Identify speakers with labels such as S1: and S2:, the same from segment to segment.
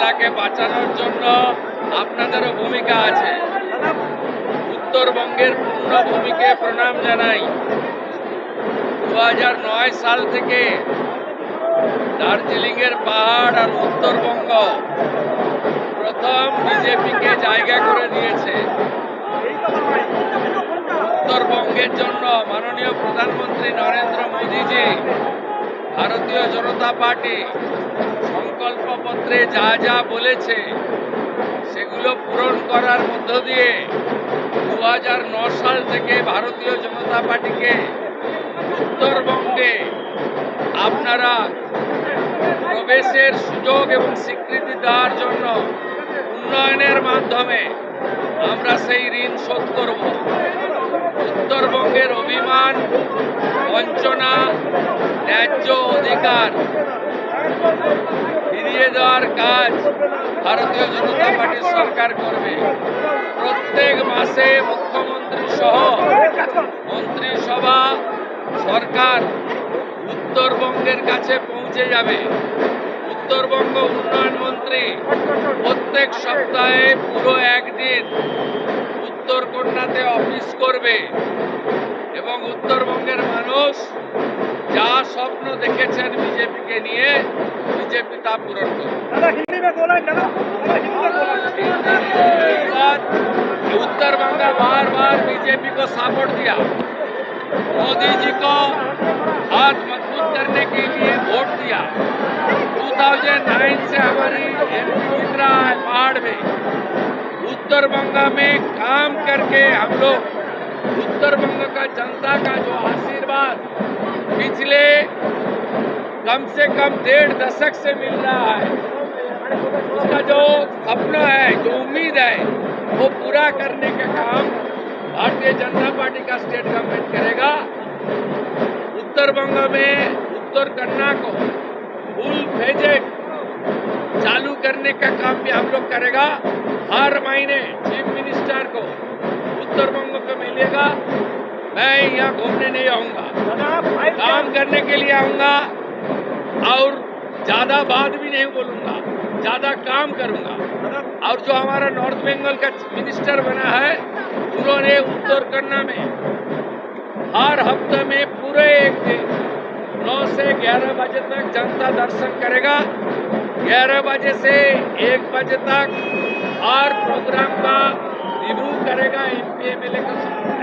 S1: বাংলাকে বাঁচানোর জন্য আপনাদেরও ভূমিকা আছে। উত্তরবঙ্গের পূর্ণভূমিকে প্রণাম জানাই। 2009 সাল থেকে দার্জিলিংয়ের পাহাড় আর উত্তরবঙ্গ প্রথম বিজেপিকে জায়গা করে দিয়েছে। উত্তরবঙ্গের জন্য মাননীয় প্রধানমন্ত্রী নরেন্দ্র মোদীজি, ভারতীয় জনতা পার্টি সংকল্পপত্রে যা যা বলেছে সেগুলো পূরণ করার মধ্য দিয়ে 2009 সাল থেকে ভারতীয় জনতা পার্টিকে উত্তরবঙ্গে আপনারা প্রবেশের সুযোগ এবং স্বীকৃতি দেওয়ার জন্য উন্নয়নের মাধ্যমে আমরা সেই ঋণ শোধ করব। উত্তরবঙ্গের অভিমান, বঞ্চনা, ন্যায্য অধিকার ফিরিয়ে দেওয়ার কাজ ভারতীয় জনতা পার্টির সরকার করবে। প্রত্যেক মাসে মুখ্যমন্ত্রী সহ মন্ত্রিসভা সরকার উত্তরবঙ্গের কাছে পৌঁছে যাবে। উত্তরবঙ্গ উন্নয়ন মন্ত্রী প্রত্যেক সপ্তাহে পুরো একদিন উত্তরকন্যাতে অফিস করবে এবং উত্তরবঙ্গের মানুষ যা স্বপ্ন দেখেছেন বিজেপিকে নিয়ে, बीजेपी ता पूर्ण उत्तर बंगा बार बार बीजेपी को सपोर्ट दिया। मोदी जी को हाथ मजबूत करने के लिए वोट दिया। 2009 से हमारी एमपी जीत रहा है पहाड़ में। उत्तर बंगा में काम करके हम लोग उत्तर बंगा का जनता का जो आशीर्वाद पिछले कम से कम 1.5 दशक से मिल रहा है, उसका जो सपना है, जो उम्मीद है, वो पूरा करने का काम भारतीय जनता पार्टी का स्टेट गवर्नमेंट करेगा। उत्तर बंगा में उत्तर कन्या को फुल प्रोजेक्ट चालू करने का काम भी हम लोग करेगा। हर महीने चीफ मिनिस्टर को उत्तर बंग को मिलेगा। मैं यहाँ घूमने नहीं आऊँगा, काम करने के लिए आऊँगा और ज्यादा बात भी नहीं बोलूंगा, ज्यादा काम करूंगा। और जो हमारा नॉर्थ बंगाल का मिनिस्टर बना है, उन्होंने उत्तर कन्या में हर हफ्ते में पूरे एक दिन 9 से 11 बजे तक जनता दर्शन करेगा। 11 बजे से 1 बजे तक हर प्रोग्राम का रिव्यू करेगा, एमपी एमएलए का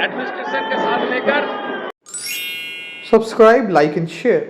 S1: एडमिनिस्ट्रेशन के साथ लेकर।
S2: Subscribe, like and share.